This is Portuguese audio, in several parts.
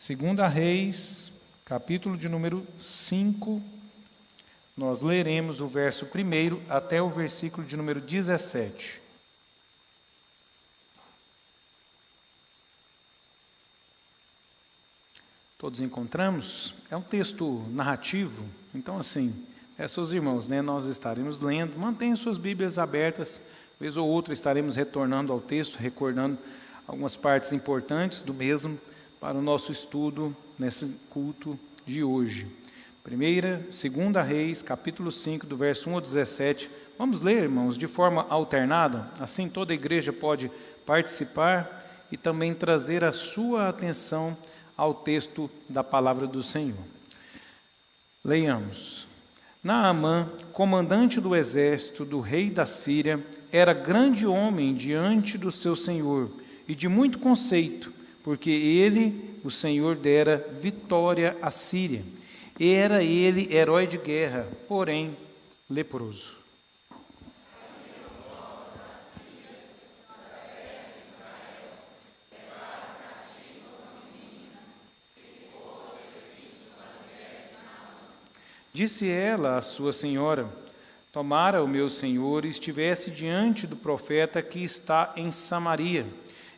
Segunda Reis, capítulo de número 5, nós leremos o verso 1 até o versículo de número 17. Todos encontramos? É um texto narrativo, então assim, seus irmãos, nós estaremos lendo, mantenham suas Bíblias abertas, vez ou outra estaremos retornando ao texto, recordando algumas partes importantes do mesmo para o nosso estudo nesse culto de hoje. Segunda Reis, capítulo 5, do verso 1 ao 17. Vamos ler, irmãos, de forma alternada, assim toda a igreja pode participar e também trazer a sua atenção ao texto da palavra do Senhor. Leiamos. Naamã, comandante do exército do rei da Síria, era grande homem diante do seu senhor e de muito conceito, porque ele, o Senhor, dera vitória à Síria. Era ele herói de guerra, porém leproso. Disse ela à sua senhora: tomara o meu senhor estivesse diante do profeta que está em Samaria,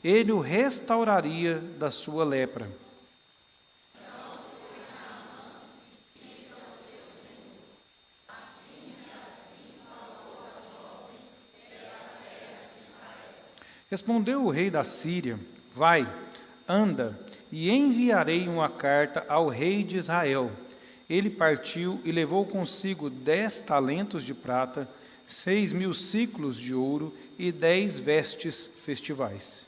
ele o restauraria da sua lepra. Respondeu o rei da Síria: vai, anda, e enviarei uma carta ao rei de Israel. Ele partiu e levou consigo 10 talentos de prata, 6.000 siclos de ouro e 10 vestes festivais.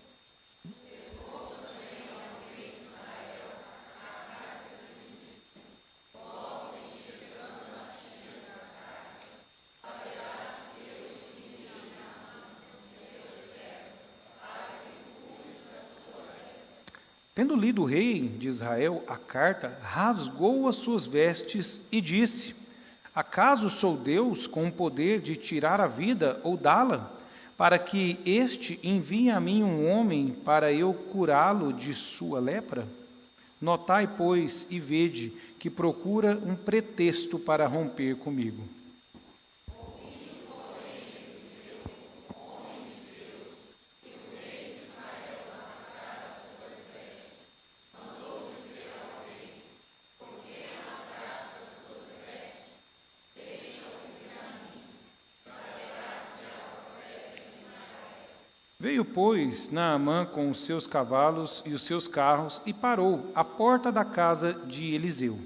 Tendo lido o rei de Israel a carta, rasgou as suas vestes e disse: acaso sou Deus com o poder de tirar a vida ou dá-la, para que este envie a mim um homem para eu curá-lo de sua lepra? Notai, pois, e vede que procura um pretexto para romper comigo. Veio, pois, Naamã com os seus cavalos e os seus carros e parou à porta da casa de Eliseu.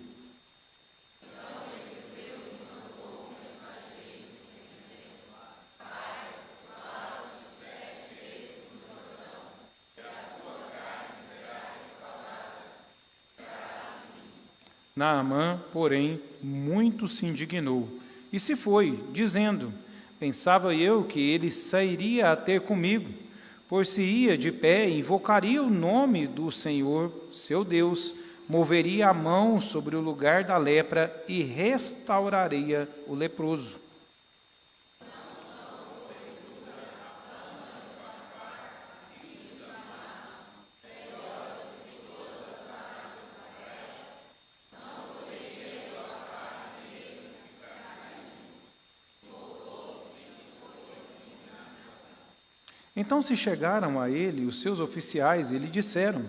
Naamã, porém, muito se indignou e se foi, dizendo: pensava eu que ele sairia a ter comigo, por se ia de pé, invocaria o nome do Senhor, seu Deus, moveria a mão sobre o lugar da lepra e restauraria o leproso. Então se chegaram a ele os seus oficiais e lhe disseram: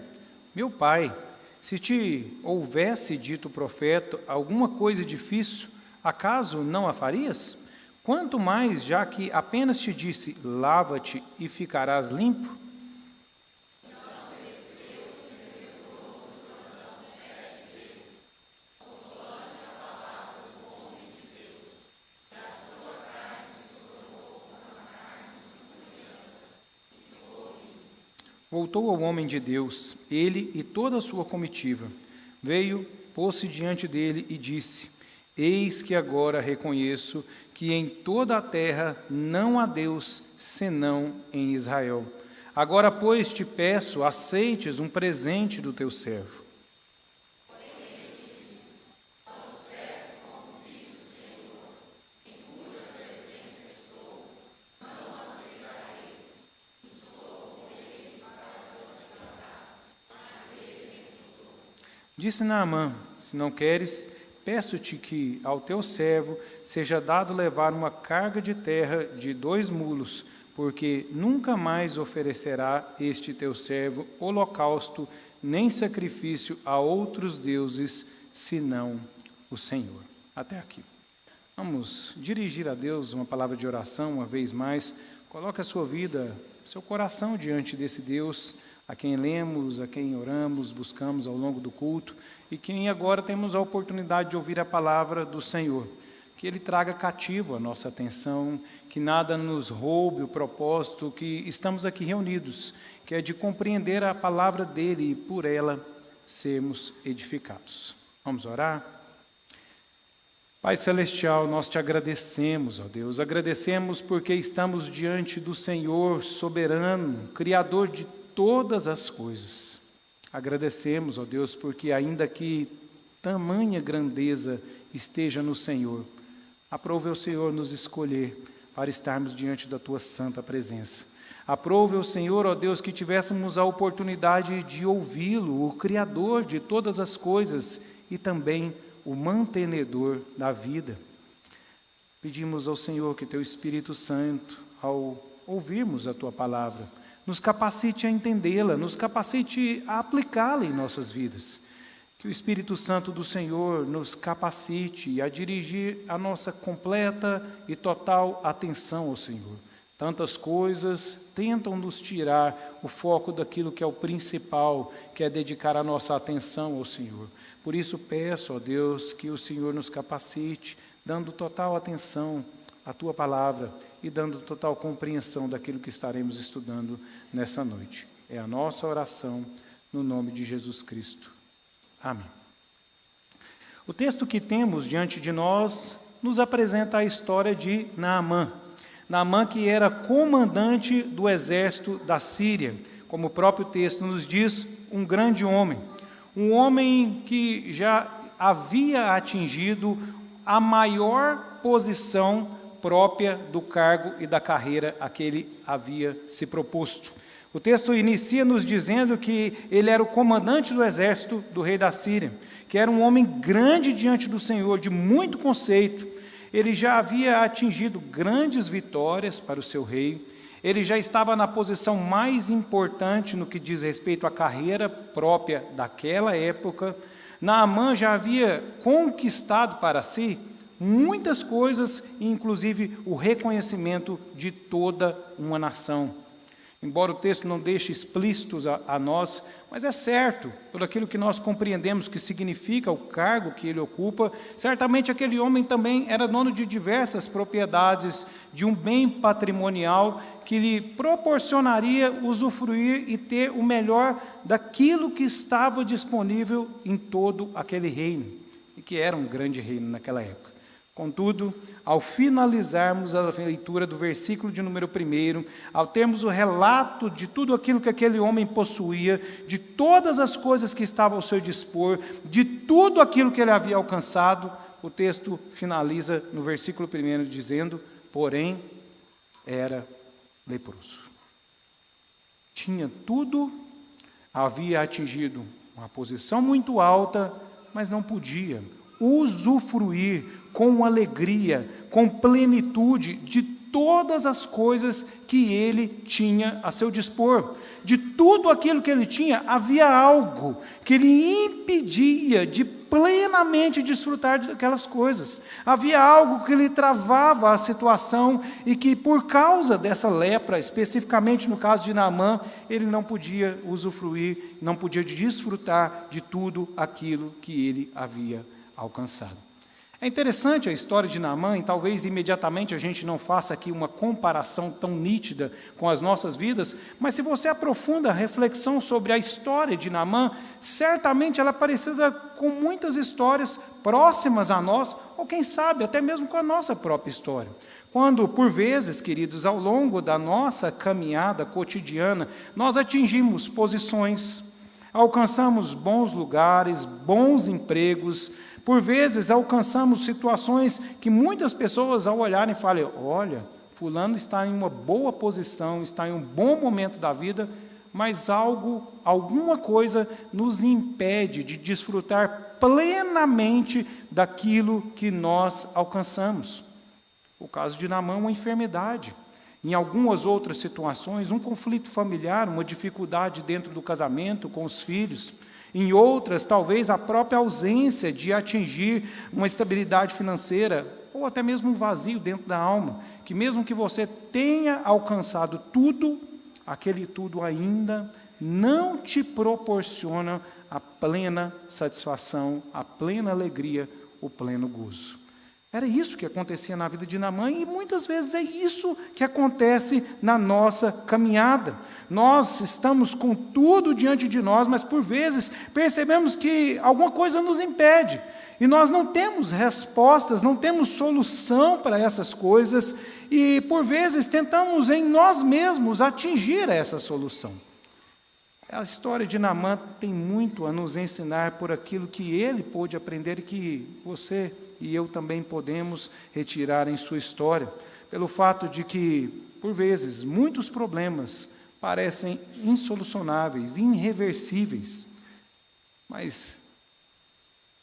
meu pai, se te houvesse dito o profeta alguma coisa difícil, acaso não a farias? Quanto mais, já que apenas te disse: lava-te e ficarás limpo? Voltou ao homem de Deus, ele e toda a sua comitiva. Veio, pôs-se diante dele e disse: eis que agora reconheço que em toda a terra não há Deus senão em Israel. Agora, pois, te peço, aceites um presente do teu servo. Disse Naamã: se não queres, peço-te que ao teu servo seja dado levar uma carga de terra de 2 mulos, porque nunca mais oferecerá este teu servo holocausto, nem sacrifício a outros deuses, senão o Senhor. Até aqui. Vamos dirigir a Deus uma palavra de oração uma vez mais. Coloque a sua vida, seu coração diante desse Deus, a quem lemos, a quem oramos, buscamos ao longo do culto, e quem agora temos a oportunidade de ouvir a palavra do Senhor. Que Ele traga cativo a nossa atenção, que nada nos roube o propósito que estamos aqui reunidos, que é de compreender a palavra dEle e por ela sermos edificados. Vamos orar? Pai Celestial, nós te agradecemos, ó Deus, agradecemos porque estamos diante do Senhor soberano, Criador de todas as coisas. Agradecemos, ó Deus, porque ainda que tamanha grandeza esteja no Senhor, aprove o Senhor nos escolher para estarmos diante da Tua santa presença. Aprove o Senhor, ó Deus, que tivéssemos a oportunidade de ouvi-lo, o Criador de todas as coisas e também o mantenedor da vida. Pedimos ao Senhor que Teu Espírito Santo, ao ouvirmos a Tua palavra, nos capacite a entendê-la, nos capacite a aplicá-la em nossas vidas. Que o Espírito Santo do Senhor nos capacite a dirigir a nossa completa e total atenção ao Senhor. Tantas coisas tentam nos tirar o foco daquilo que é o principal, que é dedicar a nossa atenção ao Senhor. Por isso peço, ó Deus, que o Senhor nos capacite, dando total atenção à Tua palavra e dando total compreensão daquilo que estaremos estudando nessa noite. É a nossa oração no nome de Jesus Cristo. Amém. O texto que temos diante de nós nos apresenta a história de Naamã. Naamã, que era comandante do exército da Síria, como o próprio texto nos diz, um grande homem. Um homem que já havia atingido a maior posição própria do cargo e da carreira a que ele havia se proposto. O texto inicia nos dizendo que ele era o comandante do exército do rei da Síria, que era um homem grande diante do Senhor, de muito conceito. Ele já havia atingido grandes vitórias para o seu rei. Ele já estava na posição mais importante no que diz respeito à carreira própria daquela época. Naamã já havia conquistado para si muitas coisas, inclusive o reconhecimento de toda uma nação. Embora o texto não deixe explícitos a nós, mas é certo, por aquilo que nós compreendemos que significa o cargo que ele ocupa, certamente aquele homem também era dono de diversas propriedades, de um bem patrimonial que lhe proporcionaria usufruir e ter o melhor daquilo que estava disponível em todo aquele reino, e que era um grande reino naquela época. Contudo, ao finalizarmos a leitura do versículo de número 1, ao termos o relato de tudo aquilo que aquele homem possuía, de todas as coisas que estavam ao seu dispor, de tudo aquilo que ele havia alcançado, o texto finaliza no versículo 1 dizendo: porém, era leproso. Tinha tudo, havia atingido uma posição muito alta, mas não podia usufruir com alegria, com plenitude de todas as coisas que ele tinha a seu dispor. De tudo aquilo que ele tinha, havia algo que lhe impedia de plenamente desfrutar daquelas coisas. Havia algo que lhe travava a situação e que, por causa dessa lepra, especificamente no caso de Naamã, ele não podia usufruir, não podia desfrutar de tudo aquilo que ele havia alcançado. É interessante a história de Naamã, e talvez imediatamente a gente não faça aqui uma comparação tão nítida com as nossas vidas, mas se você aprofunda a reflexão sobre a história de Naamã, certamente ela é parecida com muitas histórias próximas a nós, ou quem sabe até mesmo com a nossa própria história. Quando, por vezes, queridos, ao longo da nossa caminhada cotidiana, nós atingimos posições, alcançamos bons lugares, bons empregos. Por vezes alcançamos situações que muitas pessoas ao olharem falam: olha, fulano está em uma boa posição, está em um bom momento da vida, mas alguma coisa nos impede de desfrutar plenamente daquilo que nós alcançamos. O caso de Naamã, uma enfermidade. Em algumas outras situações, um conflito familiar, uma dificuldade dentro do casamento, com os filhos. Em outras, talvez a própria ausência de atingir uma estabilidade financeira, ou até mesmo um vazio dentro da alma, que mesmo que você tenha alcançado tudo, aquele tudo ainda não te proporciona a plena satisfação, a plena alegria, o pleno gozo. Era isso que acontecia na vida de Naamã e muitas vezes é isso que acontece na nossa caminhada. Nós estamos com tudo diante de nós, mas por vezes percebemos que alguma coisa nos impede. E nós não temos respostas, não temos solução para essas coisas e por vezes tentamos em nós mesmos atingir essa solução. A história de Naamã tem muito a nos ensinar por aquilo que ele pôde aprender e que você e eu também podemos retirar em sua história, pelo fato de que, por vezes, muitos problemas parecem insolucionáveis, irreversíveis, mas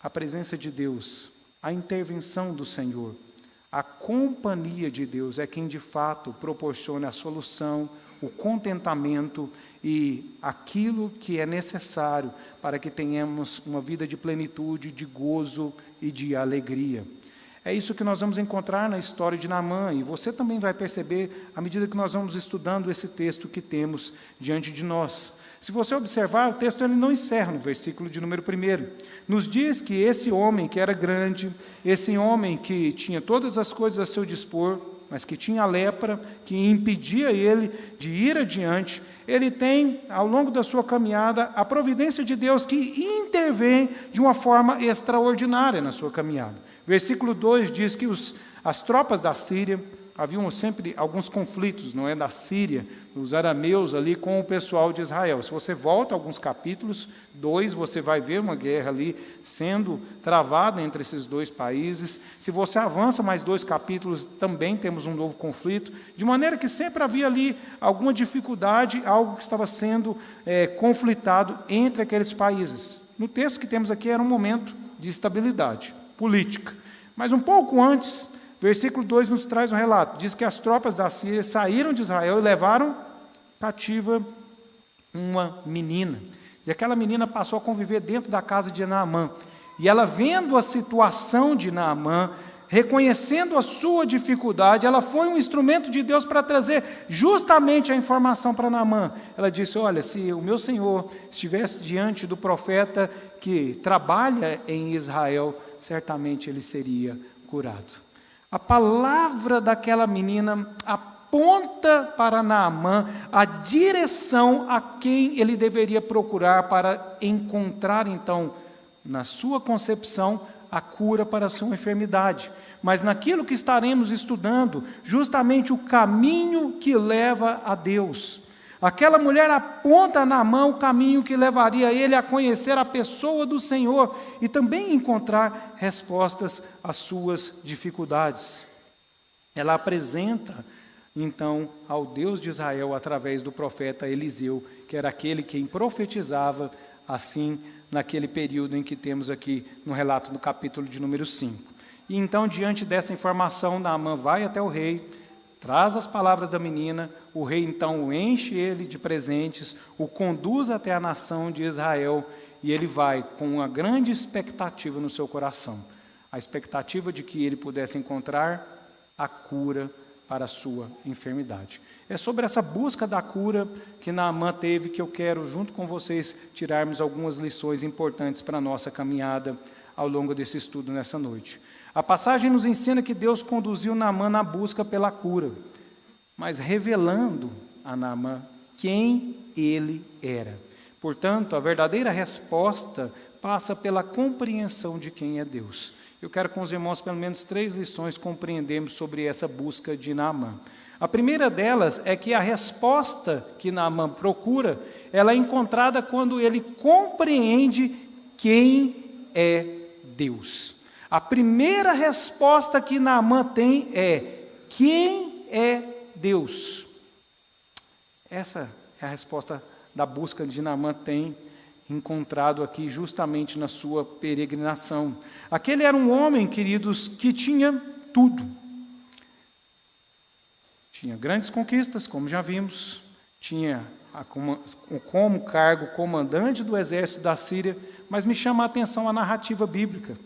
a presença de Deus, a intervenção do Senhor, a companhia de Deus é quem de fato proporciona a solução, o contentamento e aquilo que é necessário para que tenhamos uma vida de plenitude, de gozo e de alegria. É isso que nós vamos encontrar na história de Naamã, e você também vai perceber à medida que nós vamos estudando esse texto que temos diante de nós. Se você observar, o texto ele não encerra no versículo de número 1. Nos diz que esse homem que era grande, esse homem que tinha todas as coisas a seu dispor, mas que tinha lepra, que impedia ele de ir adiante, ele tem, ao longo da sua caminhada, a providência de Deus que intervém de uma forma extraordinária na sua caminhada. Versículo 2 diz que as tropas da Síria, haviam sempre alguns conflitos, não é, da Síria, os arameus ali com o pessoal de Israel. Se você volta alguns capítulos, 2, você vai ver uma guerra ali sendo travada entre esses dois países. Se você avança mais 2 capítulos, também temos um novo conflito, de maneira que sempre havia ali alguma dificuldade, algo que estava sendo conflitado entre aqueles países. No texto que temos aqui era um momento de estabilidade política. Mas um pouco antes, versículo 2 nos traz um relato. Diz que as tropas da Síria saíram de Israel e levaram cativa uma menina. E aquela menina passou a conviver dentro da casa de Naamã. E ela, vendo a situação de Naamã, reconhecendo a sua dificuldade, ela foi um instrumento de Deus para trazer justamente a informação para Naamã. Ela disse: olha, se o meu senhor estivesse diante do profeta que trabalha em Israel, certamente ele seria curado. A palavra daquela menina aponta para Naamã a direção a quem ele deveria procurar para encontrar, então, na sua concepção, a cura para a sua enfermidade. Mas naquilo que estaremos estudando, justamente o caminho que leva a Deus. Aquela mulher aponta a Naamã o caminho que levaria ele a conhecer a pessoa do Senhor e também encontrar respostas às suas dificuldades. Ela apresenta, então, ao Deus de Israel através do profeta Eliseu, que era aquele quem profetizava assim naquele período em que temos aqui no relato do capítulo de número 5. E então, diante dessa informação, Naamã vai até o rei, traz as palavras da menina, o rei então o enche ele de presentes, o conduz até a nação de Israel e ele vai com uma grande expectativa no seu coração, a expectativa de que ele pudesse encontrar a cura para a sua enfermidade. É sobre essa busca da cura que Naamã teve que eu quero, junto com vocês, tirarmos algumas lições importantes para a nossa caminhada ao longo desse estudo nessa noite. A passagem nos ensina que Deus conduziu Naamã na busca pela cura, mas revelando a Naamã quem ele era. Portanto, a verdadeira resposta passa pela compreensão de quem é Deus. Eu quero com os irmãos pelo menos 3 lições compreendermos sobre essa busca de Naamã. A primeira delas é que a resposta que Naamã procura, ela é encontrada quando ele compreende quem é Deus. A primeira resposta que Naamã tem é: quem é Deus? Essa é a resposta da busca de Naamã tem encontrado aqui justamente na sua peregrinação. Aquele era um homem, queridos, que tinha tudo. Tinha grandes conquistas, como já vimos, tinha como cargo comandante do exército da Síria, mas me chama a atenção a narrativa bíblica.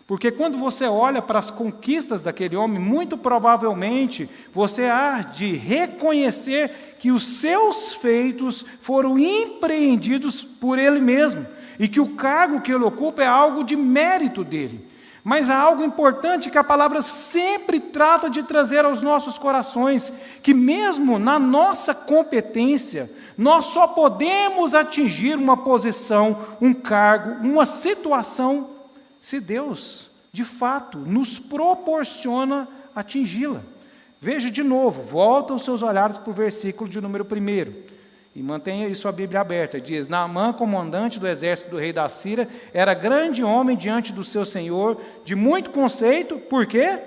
Porque quando você olha para as conquistas daquele homem, muito provavelmente você há de reconhecer que os seus feitos foram empreendidos por ele mesmo, e que o cargo que ele ocupa é algo de mérito dele. Mas há algo importante que a palavra sempre trata de trazer aos nossos corações, que mesmo na nossa competência, nós só podemos atingir uma posição, um cargo, uma situação, se Deus, de fato, nos proporciona atingi-la. Veja de novo, volta os seus olhares para o versículo de número 1. E mantenha aí sua Bíblia aberta. Diz: Naamã, comandante do exército do rei da Síria, era grande homem diante do seu senhor, de muito conceito. Por quê?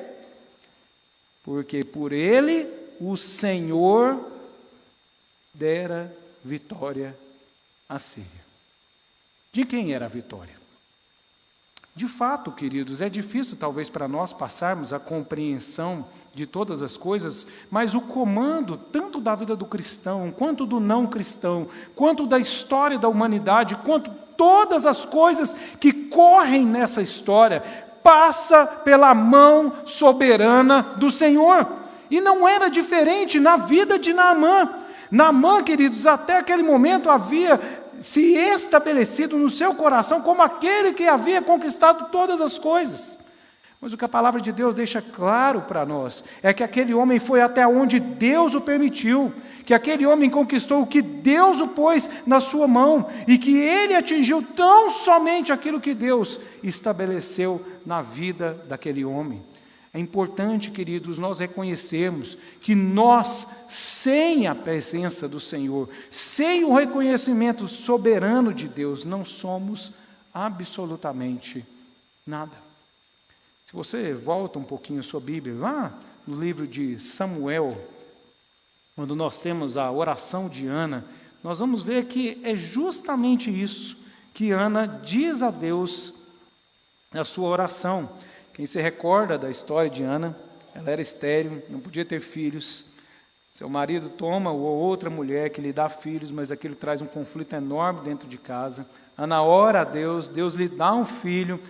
Porque por ele o Senhor dera vitória à Síria. De quem era a vitória? De fato, queridos, é difícil talvez para nós passarmos a compreensão de todas as coisas, mas o comando, tanto da vida do cristão, quanto do não cristão, quanto da história da humanidade, quanto todas as coisas que correm nessa história, passa pela mão soberana do Senhor. E não era diferente na vida de Naamã. Naamã, queridos, até aquele momento havia se estabelecido no seu coração como aquele que havia conquistado todas as coisas. Mas o que a palavra de Deus deixa claro para nós é que aquele homem foi até onde Deus o permitiu, que aquele homem conquistou o que Deus o pôs na sua mão, e que ele atingiu tão somente aquilo que Deus estabeleceu na vida daquele homem. É importante, queridos, nós reconhecermos que nós, sem a presença do Senhor, sem o reconhecimento soberano de Deus, não somos absolutamente nada. Se você volta um pouquinho a sua Bíblia, lá no livro de Samuel, quando nós temos a oração de Ana, nós vamos ver que é justamente isso que Ana diz a Deus na sua oração. Quem se recorda da história de Ana, ela era estéril, não podia ter filhos. Seu marido toma outra mulher que lhe dá filhos, mas aquilo traz um conflito enorme dentro de casa. Ana ora a Deus, Deus lhe dá um filho,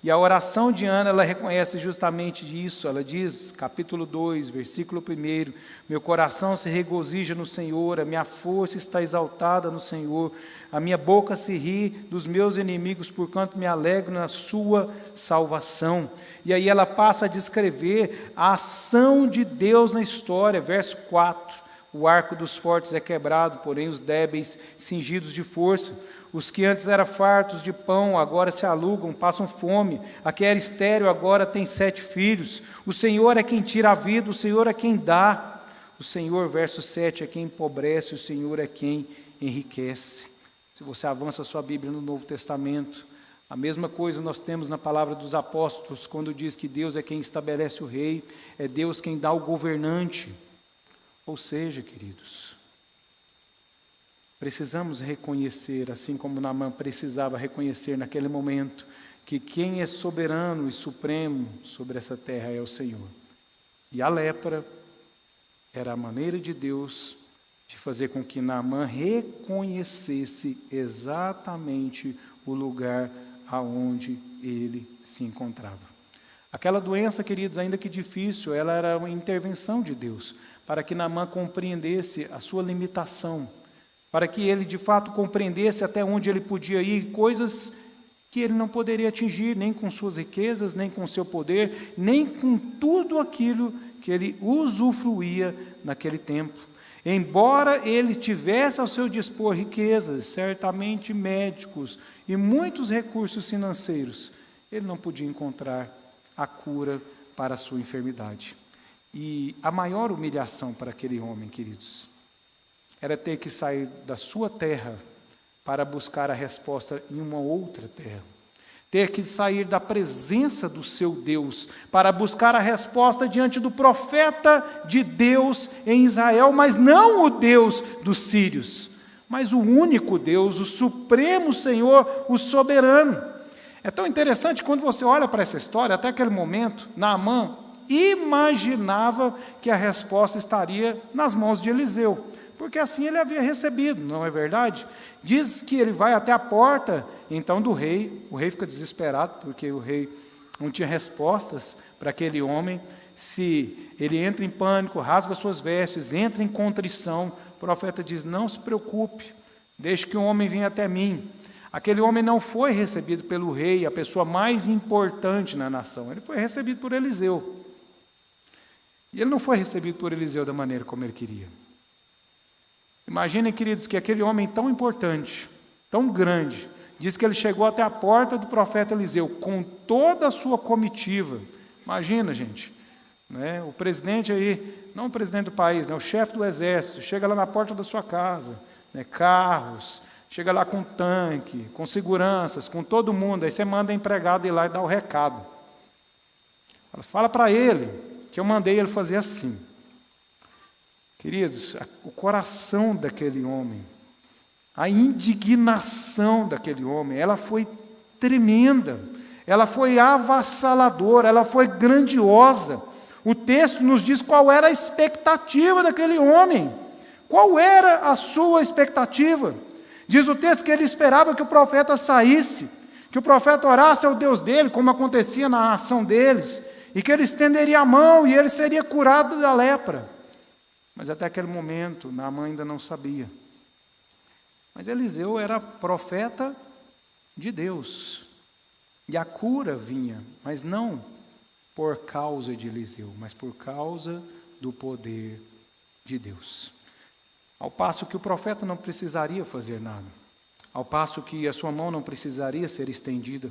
e a oração de Ana, ela reconhece justamente isso. Ela diz, capítulo 2, versículo 1, meu coração se regozija no Senhor, a minha força está exaltada no Senhor, a minha boca se ri dos meus inimigos, porquanto me alegro na sua salvação. E aí ela passa a descrever a ação de Deus na história, verso 4, o arco dos fortes é quebrado, porém os débeis cingidos de força. Os que antes eram fartos de pão, agora se alugam, passam fome. A que era estéril, agora tem 7 filhos. O Senhor é quem tira a vida, o Senhor é quem dá. O Senhor, verso 7, é quem empobrece, o Senhor é quem enriquece. Se você avança a sua Bíblia no Novo Testamento, a mesma coisa nós temos na palavra dos apóstolos, quando diz que Deus é quem estabelece o rei, é Deus quem dá o governante. Ou seja, queridos, precisamos reconhecer, assim como Naamã precisava reconhecer naquele momento, que quem é soberano e supremo sobre essa terra é o Senhor. E a lepra era a maneira de Deus de fazer com que Naamã reconhecesse exatamente o lugar aonde ele se encontrava. Aquela doença, queridos, ainda que difícil, ela era uma intervenção de Deus, para que Naamã compreendesse a sua limitação, para que ele de fato compreendesse até onde ele podia ir, coisas que ele não poderia atingir, nem com suas riquezas, nem com seu poder, nem com tudo aquilo que ele usufruía naquele tempo. Embora ele tivesse ao seu dispor riquezas, certamente médicos e muitos recursos financeiros, ele não podia encontrar a cura para a sua enfermidade. E a maior humilhação para aquele homem, queridos, era ter que sair da sua terra para buscar a resposta em uma outra terra. Ter que sair da presença do seu Deus para buscar a resposta diante do profeta de Deus em Israel, mas não o Deus dos sírios, mas o único Deus, o supremo Senhor, o soberano. É tão interessante quando você olha para essa história, até aquele momento, Naamã imaginava que a resposta estaria nas mãos de Eliseu, porque assim ele havia recebido, não é verdade? Diz que ele vai até a porta, então, do rei, o rei fica desesperado, porque o rei não tinha respostas para aquele homem. Se ele entra em pânico, rasga suas vestes, entra em contrição, o profeta diz: não se preocupe, deixe que o homem venha até mim. Aquele homem não foi recebido pelo rei, a pessoa mais importante na nação, ele foi recebido por Eliseu. E ele não foi recebido por Eliseu da maneira como ele queria. Imaginem, queridos, que aquele homem tão importante, tão grande, diz que ele chegou até a porta do profeta Eliseu com toda a sua comitiva. Imagina, gente, né? O presidente aí, não o presidente do país, né? O chefe do exército, chega lá na porta da sua casa, né? Carros, chega lá com tanque, com seguranças, com todo mundo. Aí você manda empregado ir lá e dar o recado. Fala para ele que eu mandei ele fazer assim. Queridos, o coração daquele homem, a indignação daquele homem, ela foi tremenda, ela foi avassaladora, ela foi grandiosa. O texto nos diz qual era a expectativa daquele homem. Qual era a sua expectativa? Diz o texto que ele esperava que o profeta saísse, que o profeta orasse ao Deus dele, como acontecia na ação deles, e que ele estenderia a mão e ele seria curado da lepra. Mas até aquele momento, Naamã ainda não sabia. Mas Eliseu era profeta de Deus. E a cura vinha, mas não por causa de Eliseu, mas por causa do poder de Deus. Ao passo que o profeta não precisaria fazer nada. Ao passo que a sua mão não precisaria ser estendida.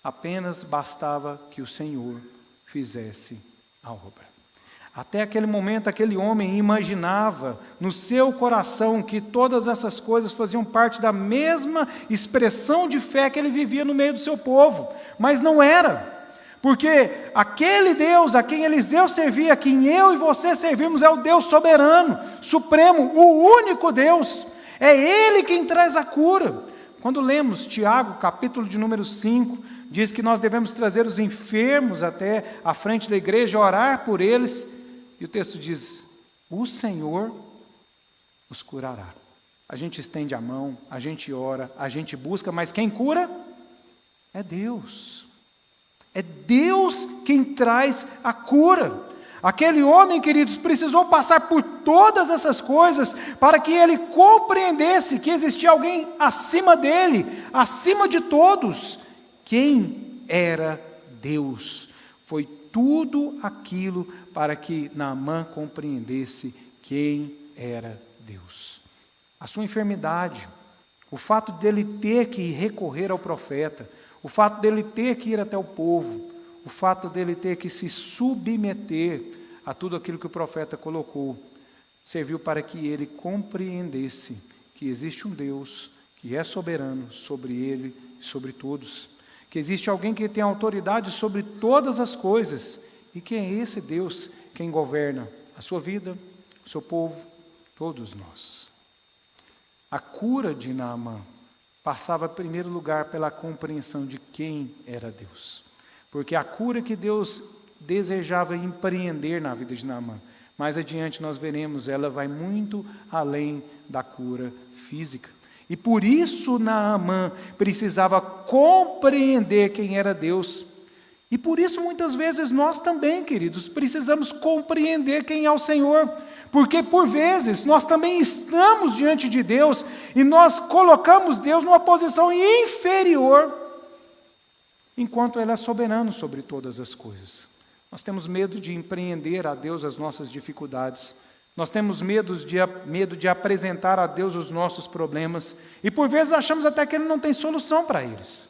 Apenas bastava que o Senhor fizesse a obra. Até aquele momento, aquele homem imaginava no seu coração que todas essas coisas faziam parte da mesma expressão de fé que ele vivia no meio do seu povo, mas não era, porque aquele Deus a quem Eliseu servia, a quem eu e você servimos, é o Deus soberano, supremo, o único Deus, é Ele quem traz a cura. Quando lemos Tiago, capítulo de número 5, diz que nós devemos trazer os enfermos até a frente da igreja, orar por eles. E o texto diz: o Senhor os curará. A gente estende a mão, a gente ora, a gente busca, mas quem cura é Deus. É Deus quem traz a cura. Aquele homem, queridos, precisou passar por todas essas coisas para que ele compreendesse que existia alguém acima dele, acima de todos. Quem era Deus? Foi tudo aquilo para que Naamã compreendesse quem era Deus. A sua enfermidade, o fato dele ter que recorrer ao profeta, o fato dele ter que ir até o povo, o fato dele ter que se submeter a tudo aquilo que o profeta colocou, serviu para que ele compreendesse que existe um Deus que é soberano sobre ele e sobre todos, que existe alguém que tem autoridade sobre todas as coisas, e que é esse Deus quem governa a sua vida, o seu povo, todos nós. A cura de Naamã passava, em primeiro lugar, pela compreensão de quem era Deus. Porque a cura que Deus desejava empreender na vida de Naamã, mais adiante nós veremos, ela vai muito além da cura física. E por isso Naamã precisava compreender quem era Deus. E por isso muitas vezes nós também, queridos, precisamos compreender quem é o Senhor. Porque por vezes nós também estamos diante de Deus e nós colocamos Deus numa posição inferior, enquanto Ele é soberano sobre todas as coisas. Nós temos medo de empreender a Deus as nossas dificuldades. Nós temos medo de apresentar a Deus os nossos problemas. E por vezes achamos até que Ele não tem solução para eles.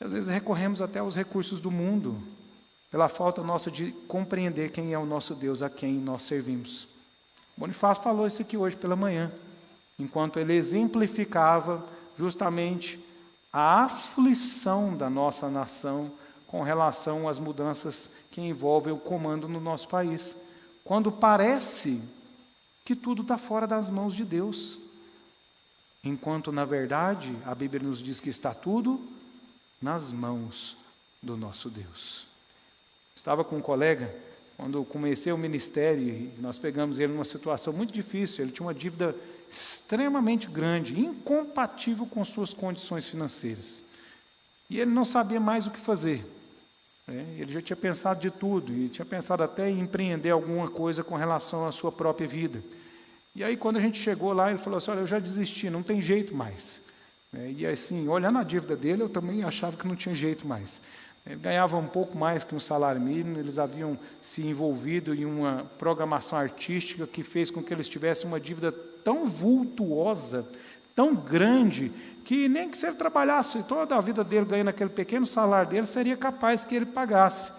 Às vezes recorremos até aos recursos do mundo, pela falta nossa de compreender quem é o nosso Deus, a quem nós servimos. Bonifácio falou isso aqui hoje pela manhã, enquanto ele exemplificava justamente a aflição da nossa nação com relação às mudanças que envolvem o comando no nosso país. Quando parece que tudo está fora das mãos de Deus. Enquanto, na verdade, a Bíblia nos diz que está tudo nas mãos do nosso Deus. Estava com um colega, quando eu comecei o ministério, e nós pegamos ele numa situação muito difícil. Ele tinha uma dívida extremamente grande, incompatível com suas condições financeiras. E ele não sabia mais o que fazer. Ele já tinha pensado de tudo, e tinha pensado até em empreender alguma coisa com relação à sua própria vida. E aí, quando a gente chegou lá, ele falou assim: olha, eu já desisti, não tem jeito mais. E assim, olhando a dívida dele, eu também achava que não tinha jeito mais. Ele ganhava um pouco mais que um salário mínimo, eles haviam se envolvido em uma programação artística que fez com que eles tivessem uma dívida tão vultuosa, tão grande, que nem que se ele trabalhasse toda a vida dele ganhando aquele pequeno salário dele, seria capaz que ele pagasse.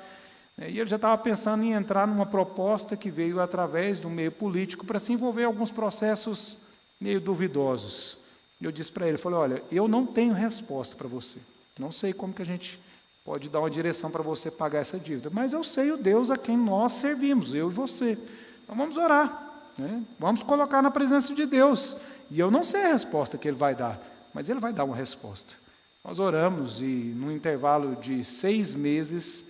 E ele já estava pensando em entrar numa proposta que veio através do meio político para se envolver em alguns processos meio duvidosos. Eu disse para ele, falei: olha, eu não tenho resposta para você, não sei como que a gente pode dar uma direção para você pagar essa dívida, mas eu sei o Deus a quem nós servimos, eu e você. Então vamos orar, vamos colocar na presença de Deus. E eu não sei a resposta que Ele vai dar, mas Ele vai dar uma resposta. Nós oramos e, num intervalo de 6 meses,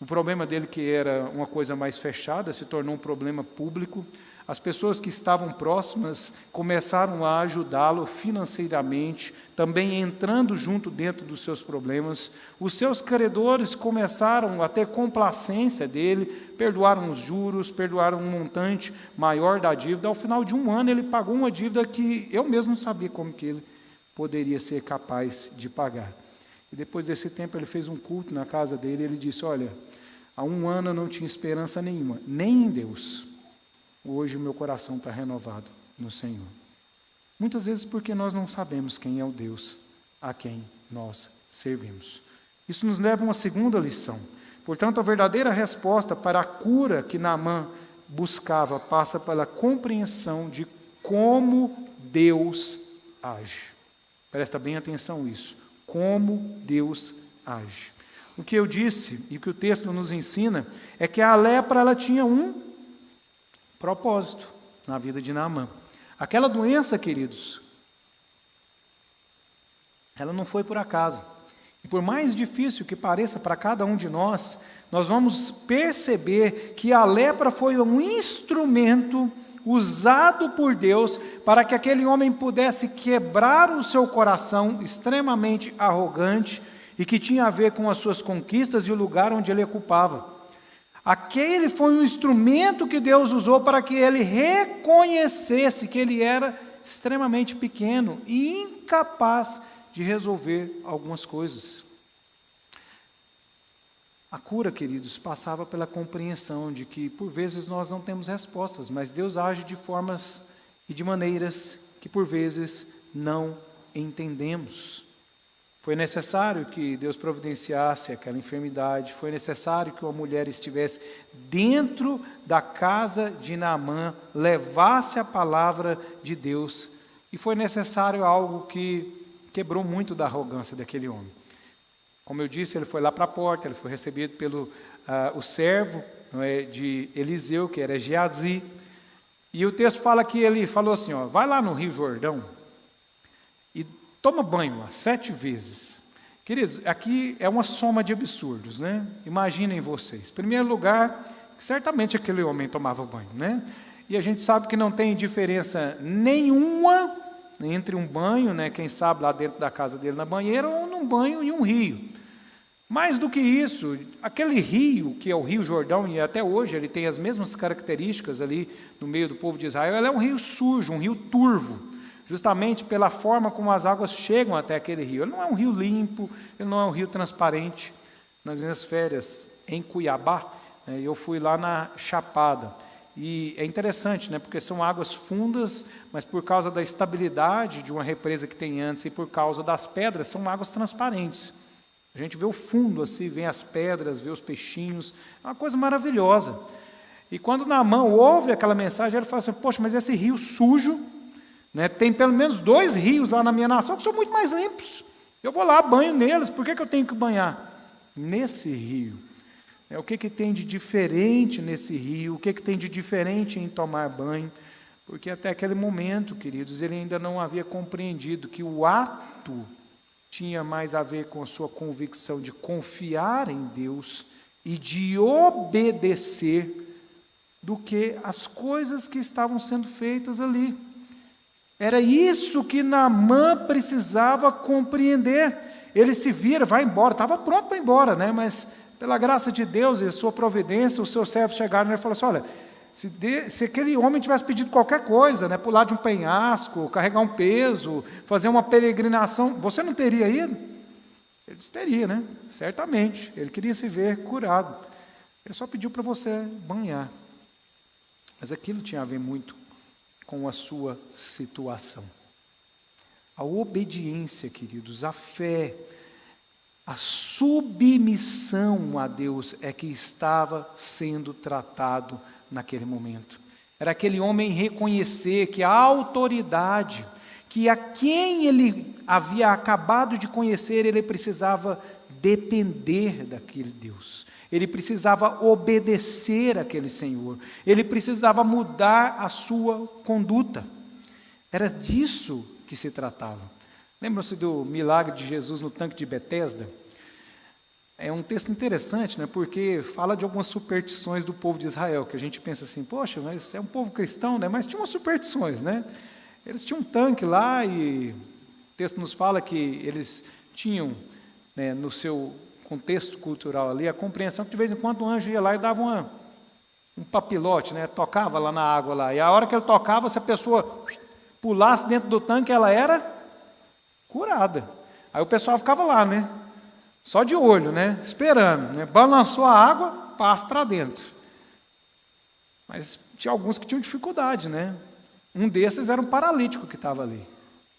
o problema dele, que era uma coisa mais fechada, se tornou um problema público. As pessoas que estavam próximas começaram a ajudá-lo financeiramente, também entrando junto dentro dos seus problemas. Os seus credores começaram a ter complacência dele, perdoaram os juros, perdoaram um montante maior da dívida. Ao final de 1 ano, ele pagou uma dívida que eu mesmo não sabia como que ele poderia ser capaz de pagar. E depois desse tempo, ele fez um culto na casa dele, e ele disse: olha, há 1 ano eu não tinha esperança nenhuma, nem em Deus. Hoje o meu coração está renovado no Senhor. Muitas vezes porque nós não sabemos quem é o Deus a quem nós servimos. Isso nos leva a uma segunda lição. Portanto, a verdadeira resposta para a cura que Naamã buscava passa pela compreensão de como Deus age. Presta bem atenção nisso. Como Deus age. O que eu disse e o que o texto nos ensina é que a lepra ela tinha um propósito na vida de Naamã. Aquela doença, queridos, ela não foi por acaso. E por mais difícil que pareça para cada um de nós vamos perceber que a lepra foi um instrumento usado por Deus para que aquele homem pudesse quebrar o seu coração extremamente arrogante e que tinha a ver com as suas conquistas e o lugar onde ele ocupava. Aquele foi um instrumento que Deus usou para que ele reconhecesse que ele era extremamente pequeno e incapaz de resolver algumas coisas. A cura, queridos, passava pela compreensão de que, por vezes, nós não temos respostas, mas Deus age de formas e de maneiras que, por vezes, não entendemos. Foi necessário que Deus providenciasse aquela enfermidade, foi necessário que uma mulher estivesse dentro da casa de Naamã, levasse a palavra de Deus, e foi necessário algo que quebrou muito da arrogância daquele homem. Como eu disse, ele foi lá para a porta, ele foi recebido pelo o servo de Eliseu, que era Geazi, e o texto fala que ele falou assim: vai lá no Rio Jordão e toma banho 7 vezes. Queridos, aqui é uma soma de absurdos, né? Imaginem vocês. Em primeiro lugar, certamente aquele homem tomava banho, né? E a gente sabe que não tem diferença nenhuma entre um banho, né, quem sabe lá dentro da casa dele na banheira, ou num banho em um rio. Mais do que isso, aquele rio, que é o Rio Jordão, e até hoje ele tem as mesmas características ali no meio do povo de Israel, ele é um rio sujo, um rio turvo, justamente pela forma como as águas chegam até aquele rio. Ele não é um rio limpo, ele não é um rio transparente. Nas minhas férias em Cuiabá, eu fui lá na Chapada, e é interessante, né, porque são águas fundas, mas por causa da estabilidade de uma represa que tem antes e por causa das pedras, são águas transparentes. A gente vê o fundo assim, vê as pedras, vê os peixinhos, é uma coisa maravilhosa. E quando Naamã ouve aquela mensagem, ele fala assim: poxa, mas esse rio sujo, né, tem pelo menos 2 rios lá na minha nação que são muito mais limpos. Eu vou lá, banho neles, por que eu tenho que banhar nesse rio? O que tem de diferente nesse rio? O que tem de diferente em tomar banho? Porque até aquele momento, queridos, ele ainda não havia compreendido que o ato tinha mais a ver com a sua convicção de confiar em Deus e de obedecer do que as coisas que estavam sendo feitas ali. Era isso que Naamã precisava compreender. Ele se vira, vai embora, estava pronto para ir embora, né? Mas pela graça de Deus e sua providência, os seus servos chegaram e falaram assim: olha, se aquele homem tivesse pedido qualquer coisa, né, pular de um penhasco, carregar um peso, fazer uma peregrinação, você não teria ido? Ele disse: teria, né? Certamente. Ele queria se ver curado. Ele só pediu para você banhar. Mas aquilo tinha a ver muito com a sua situação. A obediência, queridos, a fé, a submissão a Deus é que estava sendo tratado naquele momento. Era aquele homem reconhecer que a autoridade, que a quem ele havia acabado de conhecer, ele precisava depender daquele Deus. Ele precisava obedecer àquele Senhor. Ele precisava mudar a sua conduta. Era disso que se tratava. Lembram-se do milagre de Jesus no tanque de Betesda? É um texto interessante, né? Porque fala de algumas superstições do povo de Israel, que a gente pensa assim: poxa, mas é um povo cristão, né? Mas tinha umas superstições, né? Eles tinham um tanque lá e o texto nos fala que eles tinham, né, no seu contexto cultural ali, a compreensão que de vez em quando o anjo ia lá e dava um papilote, né? Tocava lá na água lá. E a hora que ele tocava, se a pessoa pulasse dentro do tanque, ela era curada. Aí o pessoal ficava lá, né? Só de olho, né? Esperando, né? Balançou a água, paf, para dentro. Mas tinha alguns que tinham dificuldade, né? Um desses era um paralítico que estava ali.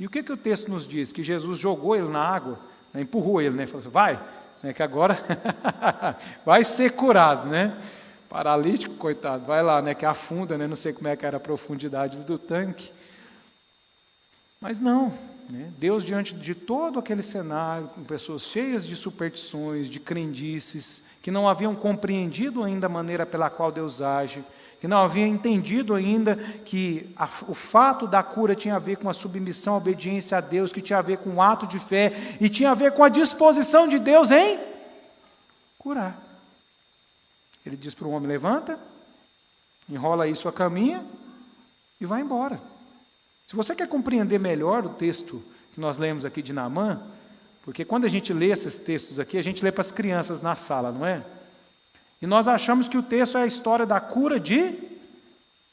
E o que o texto nos diz? Que Jesus jogou ele na água, né? Empurrou ele, né? Falou assim: vai, né? Que agora vai ser curado, né? Paralítico, coitado, vai lá, né? Que afunda, né? Não sei como é que era a profundidade do tanque. Mas não, né? Deus, diante de todo aquele cenário, com pessoas cheias de superstições, de crendices, que não haviam compreendido ainda a maneira pela qual Deus age, que não haviam entendido ainda que o fato da cura tinha a ver com a submissão, a obediência a Deus, que tinha a ver com o ato de fé, e tinha a ver com a disposição de Deus em curar. Ele diz para o homem: levanta, enrola aí sua caminha e vai embora. Se você quer compreender melhor o texto que nós lemos aqui de Naamã, porque quando a gente lê esses textos aqui, a gente lê para as crianças na sala, não é? E nós achamos que o texto é a história da cura de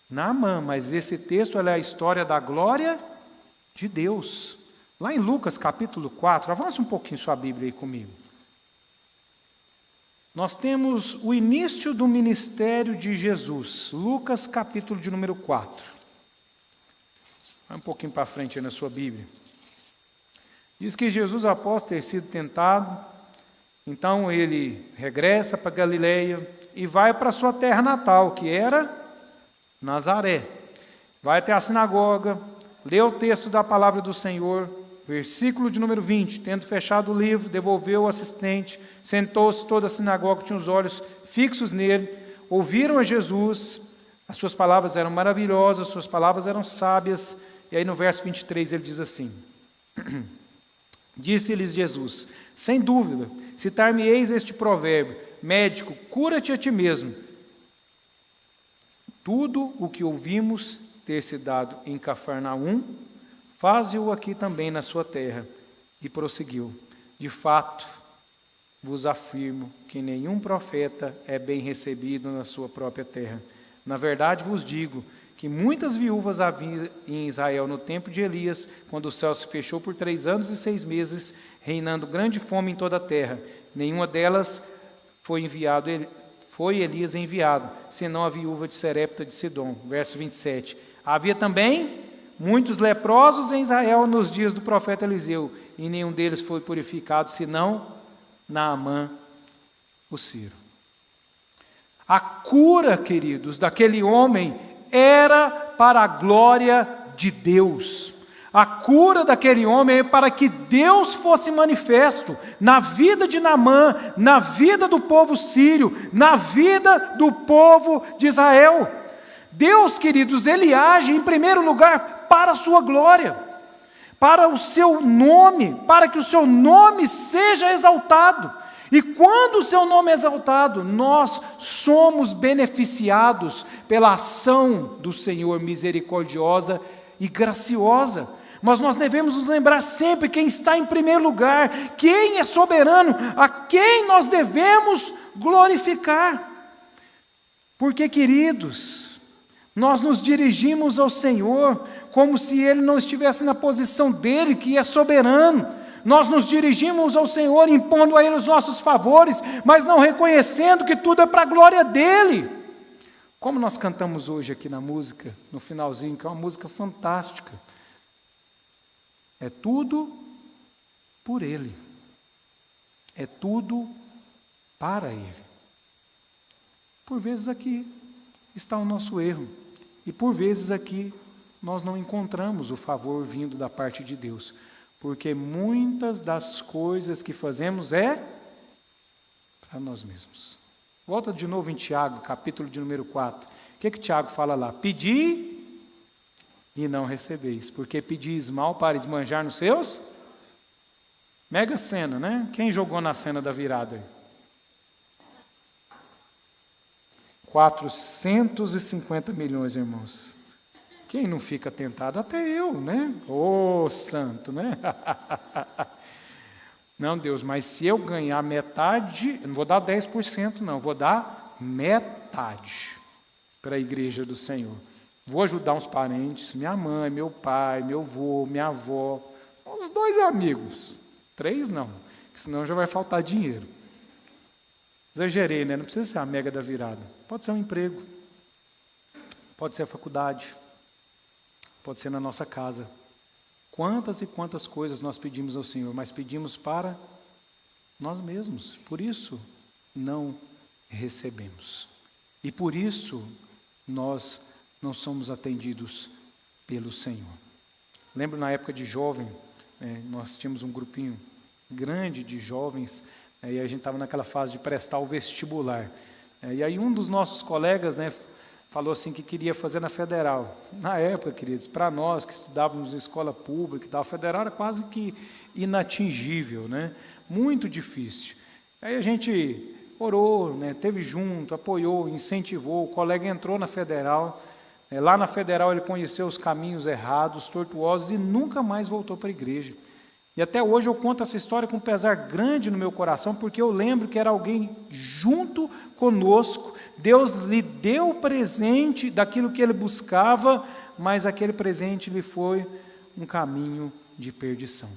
Naamã, mas esse texto é a história da glória de Deus. Lá em Lucas capítulo 4, avança um pouquinho sua Bíblia aí comigo. Nós temos o início do ministério de Jesus, Lucas capítulo de número 4. Vai um pouquinho para frente aí na sua Bíblia. Diz que Jesus, após ter sido tentado, então ele regressa para Galileia e vai para a sua terra natal, que era Nazaré. Vai até a sinagoga, lê o texto da palavra do Senhor, versículo de número 20. Tendo fechado o livro, devolveu o assistente, sentou-se, toda a sinagoga tinha os olhos fixos nele, ouviram a Jesus, as suas palavras eram maravilhosas, as suas palavras eram sábias. E aí no verso 23 ele diz assim: disse-lhes Jesus: sem dúvida, citar-me-eis este provérbio: médico, cura-te a ti mesmo. Tudo o que ouvimos ter se dado em Cafarnaum, faze-o aqui também na sua terra. E prosseguiu: de fato, vos afirmo que nenhum profeta é bem recebido na sua própria terra. Na verdade vos digo que muitas viúvas havia em Israel no tempo de Elias, quando o céu se fechou por 3 anos e 6 meses, reinando grande fome em toda a terra. Nenhuma delas foi Elias enviado, senão a viúva de Serepta de Sidom. Verso 27. Havia também muitos leprosos em Israel nos dias do profeta Eliseu, e nenhum deles foi purificado, senão Naamã, o sírio. A cura, queridos, daquele homem era para a glória de Deus. A cura daquele homem é para que Deus fosse manifesto na vida de Naamã, na vida do povo sírio, na vida do povo de Israel. Deus, queridos, Ele age em primeiro lugar para a sua glória, para o seu nome, para que o seu nome seja exaltado. E quando o seu nome é exaltado, nós somos beneficiados pela ação do Senhor misericordiosa e graciosa. Mas nós devemos nos lembrar sempre quem está em primeiro lugar, quem é soberano, a quem nós devemos glorificar. Porque, queridos, nós nos dirigimos ao Senhor como se Ele não estivesse na posição dEle, que é soberano. Nós nos dirigimos ao Senhor impondo a Ele os nossos favores, mas não reconhecendo que tudo é para a glória dEle. Como nós cantamos hoje aqui na música, no finalzinho, que é uma música fantástica. É tudo por Ele. É tudo para Ele. Por vezes aqui está o nosso erro. E por vezes aqui nós não encontramos o favor vindo da parte de Deus. Porque muitas das coisas que fazemos é para nós mesmos. Volta de novo em Tiago, capítulo de número 4. O que Tiago fala lá? Pedi e não recebeis, porque pedis mal para esbanjar nos seus? Mega Sena, né? Quem jogou na cena da virada? 450 milhões, irmãos. Quem não fica tentado? Até eu, né? Ô, santo, né? Não, Deus, mas se eu ganhar metade, eu não vou dar 10%, não, vou dar metade para a igreja do Senhor. Vou ajudar uns parentes, minha mãe, meu pai, meu avô, minha avó, uns 2 amigos. 3 não, senão já vai faltar dinheiro. Exagerei, né? Não precisa ser a mega da virada. Pode ser um emprego, pode ser a faculdade, pode ser na nossa casa. Quantas e quantas coisas nós pedimos ao Senhor, mas pedimos para nós mesmos. Por isso, não recebemos. E por isso, nós não somos atendidos pelo Senhor. Lembro na época de jovem, nós tínhamos um grupinho grande de jovens, e a gente estava naquela fase de prestar o vestibular. E aí um dos nossos colegas, falou assim que queria fazer na Federal. Na época, queridos, para nós que estudávamos em escola pública e tal, a Federal era quase que inatingível, muito difícil. Aí a gente orou, teve junto, apoiou, incentivou, o colega entrou na Federal. Lá na Federal ele conheceu os caminhos errados, tortuosos, e nunca mais voltou para a igreja. E até hoje eu conto essa história com um pesar grande no meu coração, porque eu lembro que era alguém junto conosco. Deus lhe deu o presente daquilo que ele buscava, mas aquele presente lhe foi um caminho de perdição.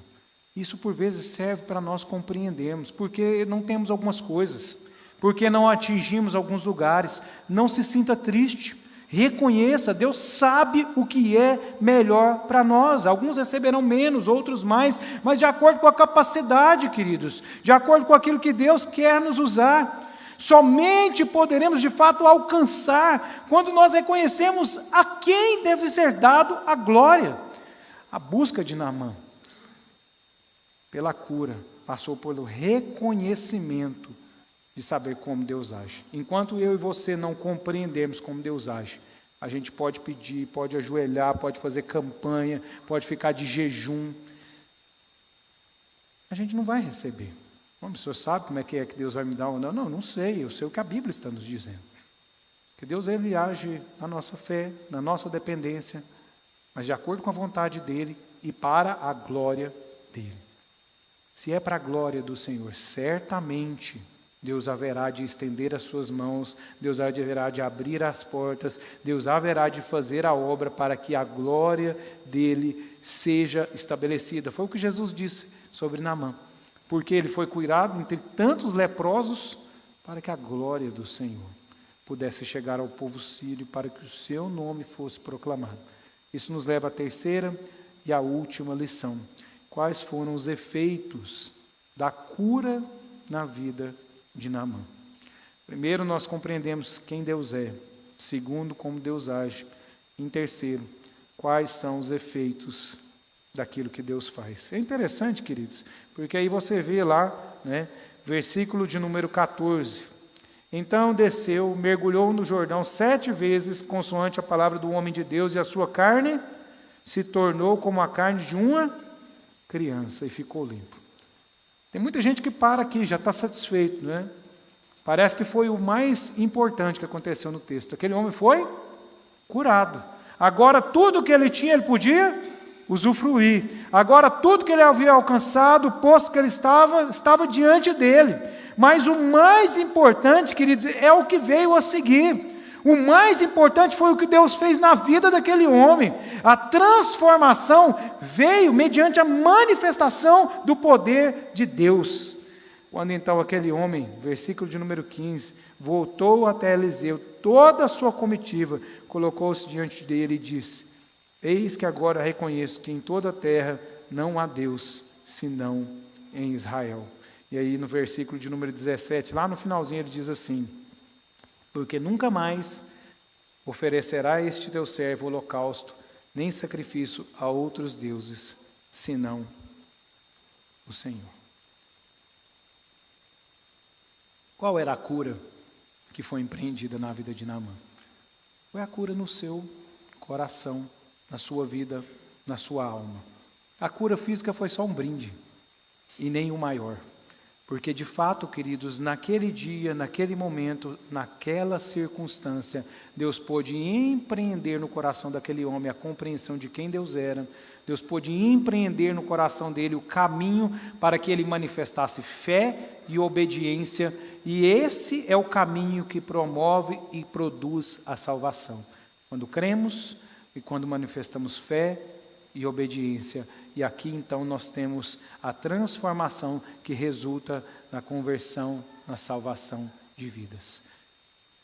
Isso por vezes serve para nós compreendermos, porque não temos algumas coisas, porque não atingimos alguns lugares. Não se sinta triste. Reconheça, Deus sabe o que é melhor para nós. Alguns receberão menos, outros mais, mas de acordo com a capacidade, queridos, de acordo com aquilo que Deus quer nos usar. Somente poderemos de fato alcançar quando nós reconhecemos a quem deve ser dado a glória. A busca de Naamã pela cura passou pelo reconhecimento de saber como Deus age. Enquanto eu e você não compreendermos como Deus age, a gente pode pedir, pode ajoelhar, pode fazer campanha, pode ficar de jejum. A gente não vai receber. O senhor sabe como é que Deus vai me dar ou não? Não, não sei, eu sei o que a Bíblia está nos dizendo. Que Deus ele age na nossa fé, na nossa dependência, mas de acordo com a vontade dEle e para a glória dEle. Se é para a glória do Senhor, certamente Deus haverá de estender as suas mãos, Deus haverá de abrir as portas, Deus haverá de fazer a obra para que a glória dEle seja estabelecida. Foi o que Jesus disse sobre Naamã. Porque ele foi curado entre tantos leprosos para que a glória do Senhor pudesse chegar ao povo sírio, para que o seu nome fosse proclamado. Isso nos leva à terceira e à última lição. Quais foram os efeitos da cura na vida de Naamã? Primeiro, nós compreendemos quem Deus é. Segundo, como Deus age. Em terceiro, quais são os efeitos daquilo que Deus faz. É interessante, queridos, porque aí você vê lá, versículo de número 14. Então desceu, mergulhou no Jordão 7 vezes, consoante a palavra do homem de Deus, e a sua carne se tornou como a carne de uma criança, e ficou limpo. Tem muita gente que para aqui, já está satisfeito, né? Parece que foi o mais importante que aconteceu no texto. Aquele homem foi curado. Agora tudo que ele tinha, ele podia usufruir. Agora tudo que ele havia alcançado, o posto que ele estava diante dele. Mas o mais importante, queridos, é o que veio a seguir. O mais importante foi o que Deus fez na vida daquele homem. A transformação veio mediante a manifestação do poder de Deus. Quando então aquele homem, versículo de número 15, voltou até Eliseu, toda a sua comitiva, colocou-se diante dele e disse: eis que agora reconheço que em toda a terra não há Deus, senão em Israel. E aí no versículo de número 17, lá no finalzinho ele diz assim: porque nunca mais oferecerá este teu servo holocausto, nem sacrifício a outros deuses, senão o Senhor. Qual era a cura que foi empreendida na vida de Naamã? Foi a cura no seu coração, na sua vida, na sua alma. A cura física foi só um brinde, e nem o maior. Porque de fato, queridos, naquele dia, naquele momento, naquela circunstância, Deus pôde empreender no coração daquele homem a compreensão de quem Deus era. Deus pôde empreender no coração dele o caminho para que ele manifestasse fé e obediência. E esse é o caminho que promove e produz a salvação. Quando cremos e quando manifestamos fé e obediência. E aqui então nós temos a transformação que resulta na conversão, na salvação de vidas.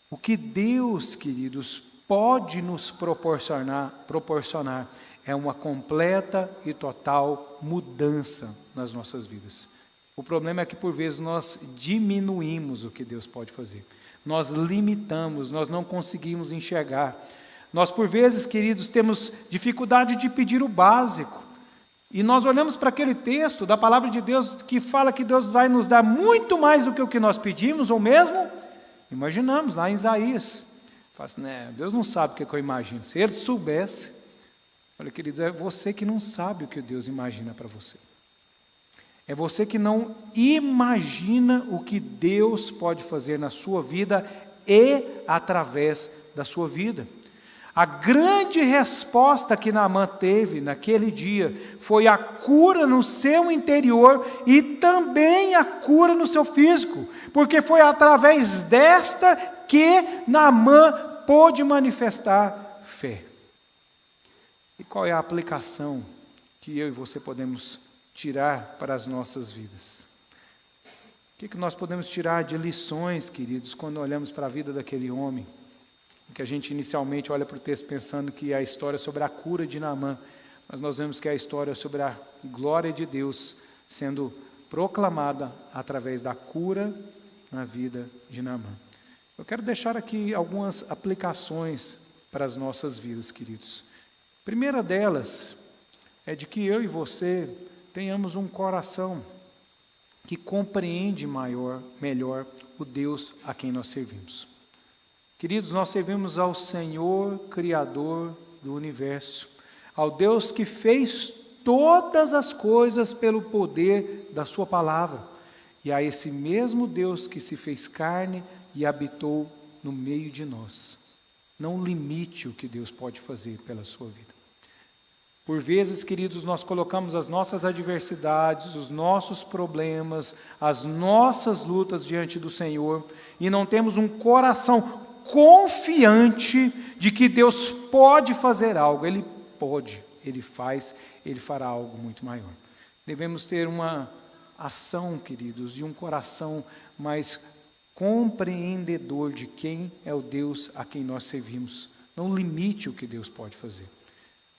O que Deus, queridos, pode nos proporcionar é uma completa e total mudança nas nossas vidas. O problema é que por vezes nós diminuímos o que Deus pode fazer. Nós limitamos, nós não conseguimos enxergar. Nós por vezes, queridos, temos dificuldade de pedir o básico. E nós olhamos para aquele texto da palavra de Deus que fala que Deus vai nos dar muito mais do que o que nós pedimos, ou mesmo imaginamos, lá em Isaías. Fala assim, né, Deus não sabe o que eu imagino. Se Ele soubesse, olha, queridos, é você que não sabe o que Deus imagina para você. É você que não imagina o que Deus pode fazer na sua vida e através da sua vida. A grande resposta que Naamã teve naquele dia foi a cura no seu interior e também a cura no seu físico, porque foi através desta que Naamã pôde manifestar fé. E qual é a aplicação que eu e você podemos tirar para as nossas vidas? O que nós podemos tirar de lições, queridos, quando olhamos para a vida daquele homem? Que a gente inicialmente olha para o texto pensando que é a história sobre a cura de Naamã, mas nós vemos que é a história sobre a glória de Deus sendo proclamada através da cura na vida de Naamã. Eu quero deixar aqui algumas aplicações para as nossas vidas, queridos. A primeira delas é de que eu e você tenhamos um coração que compreende melhor o Deus a quem nós servimos. Queridos, nós servimos ao Senhor, Criador do universo, ao Deus que fez todas as coisas pelo poder da sua palavra, e a esse mesmo Deus que se fez carne e habitou no meio de nós. Não limite o que Deus pode fazer pela sua vida. Por vezes, queridos, nós colocamos as nossas adversidades, os nossos problemas, as nossas lutas diante do Senhor, e não temos um coração confiante de que Deus pode fazer algo. Ele pode, Ele faz, Ele fará algo muito maior. Devemos ter uma ação, queridos, e um coração mais compreendedor de quem é o Deus a quem nós servimos. Não limite o que Deus pode fazer.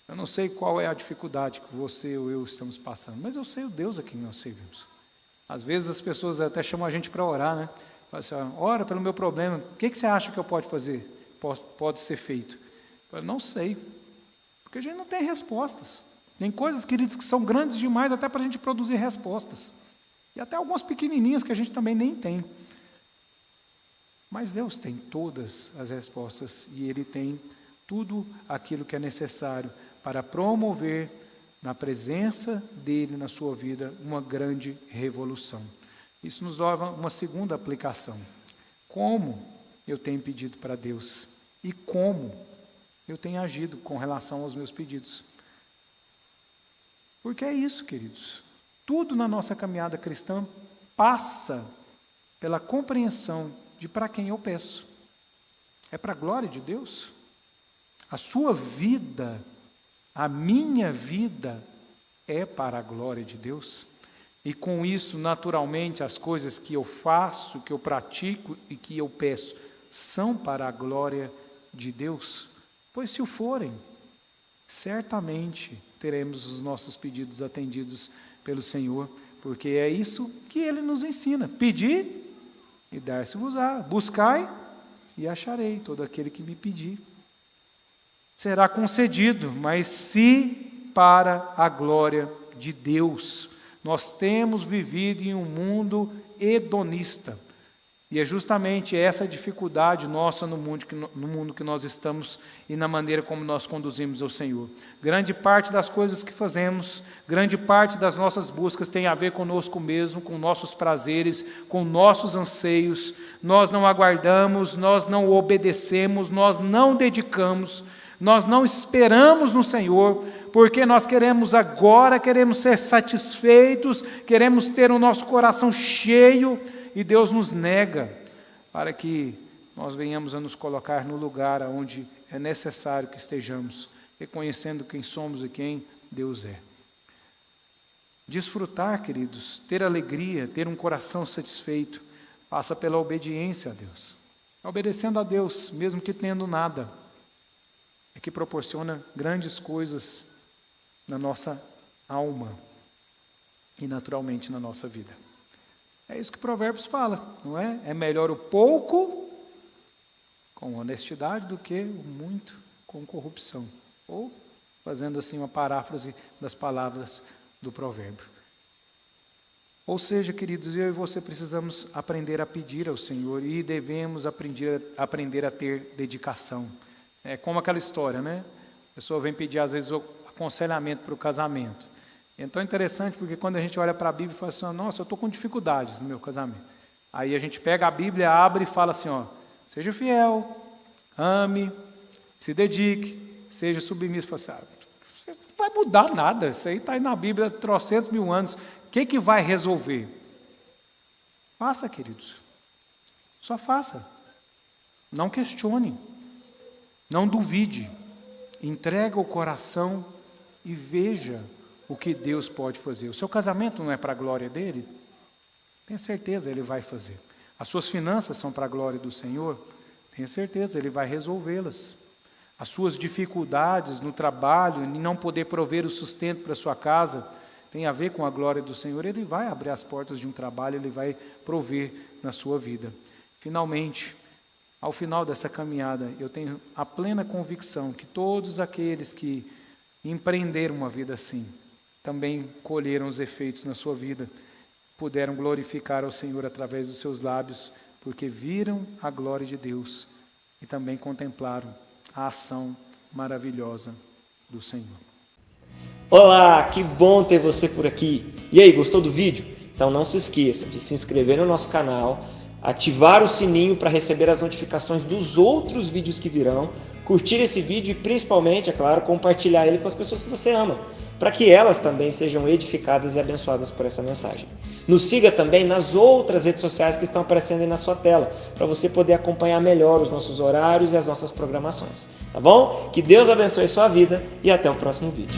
Eu não sei qual é a dificuldade que você ou eu estamos passando, mas eu sei o Deus a quem nós servimos. Às vezes as pessoas até chamam a gente para orar, né? Assim, ora pelo meu problema, o que você acha que eu posso fazer? Pode ser feito? Eu não sei, porque a gente não tem respostas. Tem coisas, queridos, que são grandes demais até para a gente produzir respostas. E até algumas pequenininhas que a gente também nem tem. Mas Deus tem todas as respostas e Ele tem tudo aquilo que é necessário para promover na presença dEle na sua vida uma grande revolução. Isso nos leva a uma segunda aplicação. Como eu tenho pedido para Deus e como eu tenho agido com relação aos meus pedidos. Porque é isso, queridos. Tudo na nossa caminhada cristã passa pela compreensão de para quem eu peço. É para a glória de Deus? A sua vida, a minha vida, é para a glória de Deus? E com isso, naturalmente, as coisas que eu faço, que eu pratico e que eu peço, são para a glória de Deus? Pois se o forem, certamente teremos os nossos pedidos atendidos pelo Senhor, porque é isso que Ele nos ensina: pedir e dar-se-vos-á, buscai e acharei, todo aquele que me pedir será concedido, mas se para a glória de Deus. Nós temos vivido em um mundo hedonista, e é justamente essa dificuldade nossa no mundo que nós estamos e na maneira como nós conduzimos ao Senhor. Grande parte das coisas que fazemos, grande parte das nossas buscas tem a ver conosco mesmo, com nossos prazeres, com nossos anseios. Nós não aguardamos, nós não obedecemos, nós não dedicamos, nós não esperamos no Senhor, porque nós queremos agora, queremos ser satisfeitos, queremos ter o nosso coração cheio, e Deus nos nega para que nós venhamos a nos colocar no lugar onde é necessário que estejamos, reconhecendo quem somos e quem Deus é. Desfrutar, queridos, ter alegria, ter um coração satisfeito, passa pela obediência a Deus. Obedecendo a Deus, mesmo que tendo nada, é que proporciona grandes coisas na nossa alma e naturalmente na nossa vida. É isso que Provérbios fala, não é? É melhor o pouco com honestidade do que o muito com corrupção. Ou, fazendo assim uma paráfrase das palavras do provérbio. Ou seja, queridos, eu e você precisamos aprender a pedir ao Senhor e devemos aprender a ter dedicação. É como aquela história, né? A pessoa vem pedir, às vezes, o aconselhamento para o casamento. Então é interessante porque quando a gente olha para a Bíblia e fala assim, nossa, eu estou com dificuldades no meu casamento. Aí a gente pega a Bíblia, abre e fala assim, seja fiel, ame, se dedique, seja submisso. Fala assim, não vai mudar nada, isso aí está aí na Bíblia há 300 mil anos. O que vai resolver? Faça, queridos. Só faça. Não questione. Não duvide. Entrega o coração e veja o que Deus pode fazer. O seu casamento não é para a glória dele? Tenha certeza, ele vai fazer. As suas finanças são para a glória do Senhor? Tenha certeza, ele vai resolvê-las. As suas dificuldades no trabalho, em não poder prover o sustento para a sua casa, tem a ver com a glória do Senhor, ele vai abrir as portas de um trabalho, ele vai prover na sua vida. Finalmente, ao final dessa caminhada, eu tenho a plena convicção que todos aqueles que empreenderam uma vida assim, também colheram os efeitos na sua vida, puderam glorificar ao Senhor através dos seus lábios, porque viram a glória de Deus e também contemplaram a ação maravilhosa do Senhor. Olá, que bom ter você por aqui. E aí, gostou do vídeo? Então não se esqueça de se inscrever no nosso canal, ativar o sininho para receber as notificações dos outros vídeos que virão, curtir esse vídeo e principalmente, é claro, compartilhar ele com as pessoas que você ama, para que elas também sejam edificadas e abençoadas por essa mensagem. Nos siga também nas outras redes sociais que estão aparecendo aí na sua tela, para você poder acompanhar melhor os nossos horários e as nossas programações. Tá bom? Que Deus abençoe sua vida e até o próximo vídeo.